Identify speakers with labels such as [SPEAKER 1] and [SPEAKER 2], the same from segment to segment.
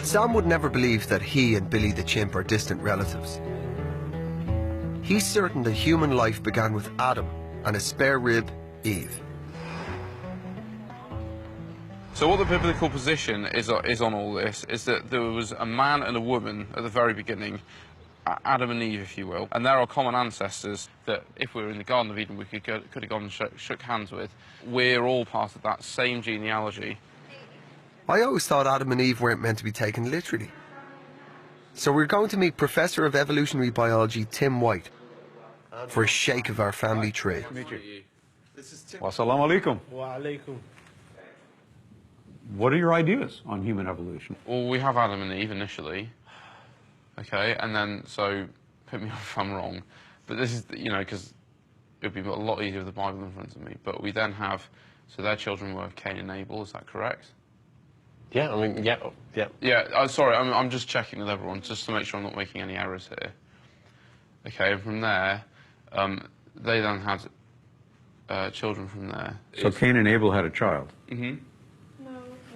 [SPEAKER 1] Sam would never believe that he and Billy the chimp are distant relatives. He's certain that human life began with Adam and his spare rib, Eve.
[SPEAKER 2] So what the biblical position is on all this is that there was a man and a woman at the very beginning, Adam and Eve, if you will, and they're our common ancestors that, if we were in the Garden of Eden, we could have gone and shook hands with. We're all part of that same genealogy.
[SPEAKER 1] I always thought Adam and Eve weren't meant to be taken literally. So we're going to meet Professor of Evolutionary Biology Tim White for a shake of our family tree.
[SPEAKER 3] Wassalamu alaikum.
[SPEAKER 4] Wa alaikum.
[SPEAKER 3] What are your ideas on human evolution?
[SPEAKER 2] Well, we have Adam and Eve initially, okay, and then, so, put me off if I'm wrong, but this is, you know, because it would be a lot easier with the Bible in front of me, but we then have, so their children were Cain and Abel, is that correct?
[SPEAKER 4] Yeah, I mean, yeah.
[SPEAKER 2] Yeah, sorry, I'm just checking with everyone, just to make sure I'm not making any errors here. Okay, and from there, they then had children from there.
[SPEAKER 3] So Cain and Abel had a child.
[SPEAKER 2] Mm-hmm.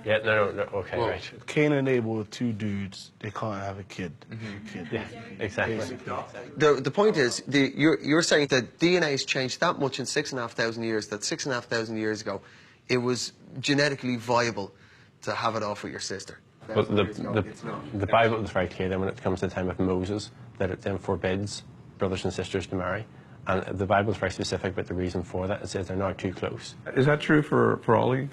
[SPEAKER 4] Yeah, no, okay,
[SPEAKER 2] well,
[SPEAKER 4] right.
[SPEAKER 5] Cain and Abel are two dudes. They can't have a kid.
[SPEAKER 4] Yeah, exactly.
[SPEAKER 1] The point is, you're saying that DNA has changed that much in 6,500 years, that 6,500 years ago, it was genetically viable to have it off with your sister.
[SPEAKER 4] But the Bible is very clear then when it comes to the time of Moses that it then forbids brothers and sisters to marry. And the Bible is very specific about the reason for that. It says they're not too close.
[SPEAKER 3] Is that true for Ollie?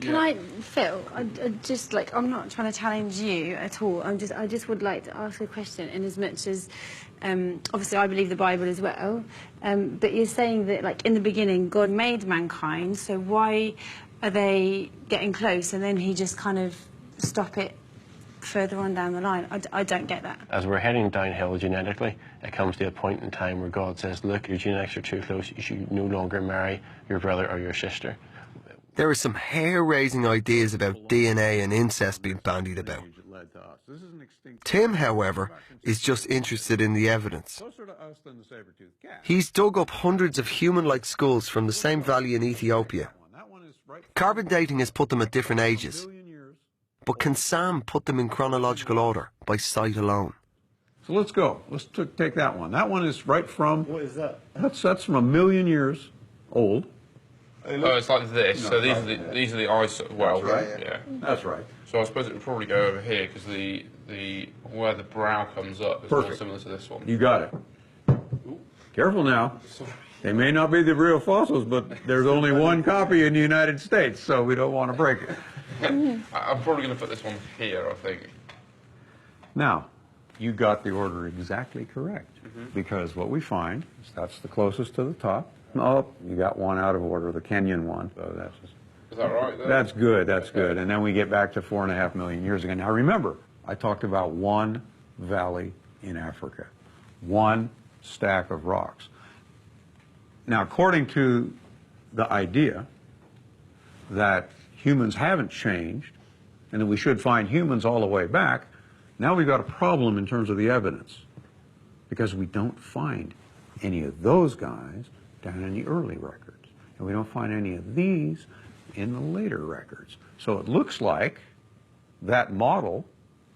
[SPEAKER 6] Can I, Phil? I just like I'm not trying to challenge you at all. I just would like to ask a question. In as much as, obviously, I believe the Bible as well. But you're saying that, like in the beginning, God made mankind. So why are they getting close and then He just kind of stop it further on down the line? I don't get that.
[SPEAKER 4] As we're heading downhill genetically, it comes to a point in time where God says, look, your genetics are too close. You should no longer marry your brother or your sister.
[SPEAKER 1] There are some hair-raising ideas about DNA and incest being bandied about. Tim, however, is just interested in the evidence. He's dug up hundreds of human-like skulls from the same valley in Ethiopia. Carbon dating has put them at different ages. But can Sam put them in chronological order by sight alone?
[SPEAKER 3] So let's go. Let's take that one. That one is right from...
[SPEAKER 5] What is that?
[SPEAKER 3] That's from 1 million years old.
[SPEAKER 2] Oh, it's like this. No, so these are the eyes. Well,
[SPEAKER 3] right.
[SPEAKER 2] Yeah.
[SPEAKER 3] That's right.
[SPEAKER 2] So I suppose it would probably go over here because where the brow comes up is more similar to this one.
[SPEAKER 3] You got it. Careful now. They may not be the real fossils, but there's only one copy in the United States, so we don't want to break it.
[SPEAKER 2] I'm probably going to put this one here, I think.
[SPEAKER 3] Now, you got the order exactly correct, because what we find is that's the closest to the top. Oh, you got one out of order, the Kenyan one. So that's just,
[SPEAKER 2] is that right? Then?
[SPEAKER 3] That's good, that's good. And then we get back to 4.5 million years ago. Now remember, I talked about one valley in Africa, one stack of rocks. Now, according to the idea that humans haven't changed and that we should find humans all the way back, now we've got a problem in terms of the evidence because we don't find any of those guys down in the early records, and we don't find any of these in the later records. So it looks like that model,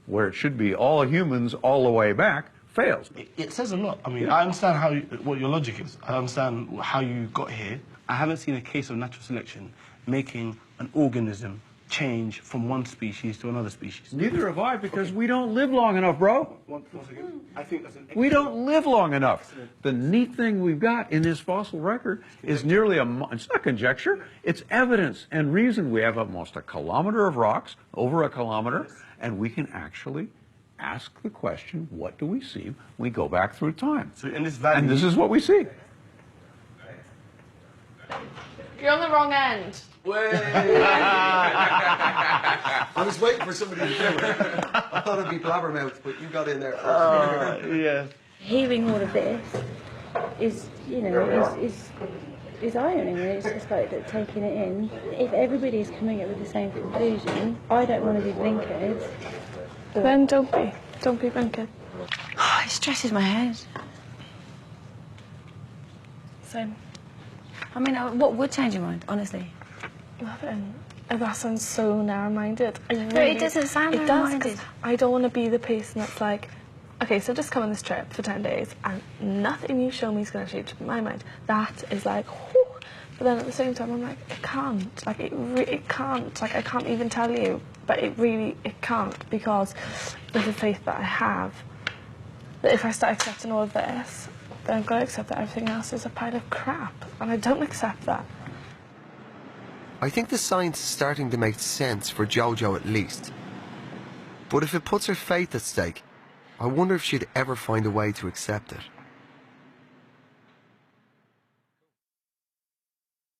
[SPEAKER 3] where it should be all humans all the way back, fails.
[SPEAKER 5] It says a lot. I mean, I understand what your logic is. I understand how you got here. I haven't seen a case of natural selection making an organism change from one species to another species.
[SPEAKER 3] Neither have I, because we don't live long enough, bro.
[SPEAKER 5] One second. I think that's an
[SPEAKER 3] We don't live long enough. The neat thing we've got in this fossil record is nearly it's not conjecture, it's evidence and reason. We have almost a kilometer of rocks, over a kilometer, and we can actually ask the question, what do we see when we go back through time?
[SPEAKER 5] So in this valley...
[SPEAKER 3] And this is what we see.
[SPEAKER 7] You're on the wrong end.
[SPEAKER 1] I was waiting for somebody to do it. I thought it'd be blabbermouth, but you got in there first.
[SPEAKER 5] Yeah.
[SPEAKER 6] Hearing all of this is, you know, is eye-opening. It's just like that, taking it in. If everybody's coming up with the same conclusion, I don't want to be blinkered.
[SPEAKER 7] Then don't be blinkered.
[SPEAKER 6] Oh, it stresses my head.
[SPEAKER 7] Same.
[SPEAKER 6] I mean, what would change your mind, honestly?
[SPEAKER 7] You haven't. That sounds so narrow-minded.
[SPEAKER 6] No, it doesn't sound narrow-minded.
[SPEAKER 7] It does, 'cause I don't want to be the person that's like, okay, so just come on this trip for 10 days and nothing you show me is going to change my mind. That is like, whew. But then at the same time, I'm like, it can't. Like, it can't. Like, I can't even tell you. But it can't, because of the faith that I have, that if I start accepting all of this, then I've got to accept that everything else is a pile of crap. And I don't accept that.
[SPEAKER 1] I think the science is starting to make sense for Jojo at least. But if it puts her faith at stake, I wonder if she'd ever find a way to accept it.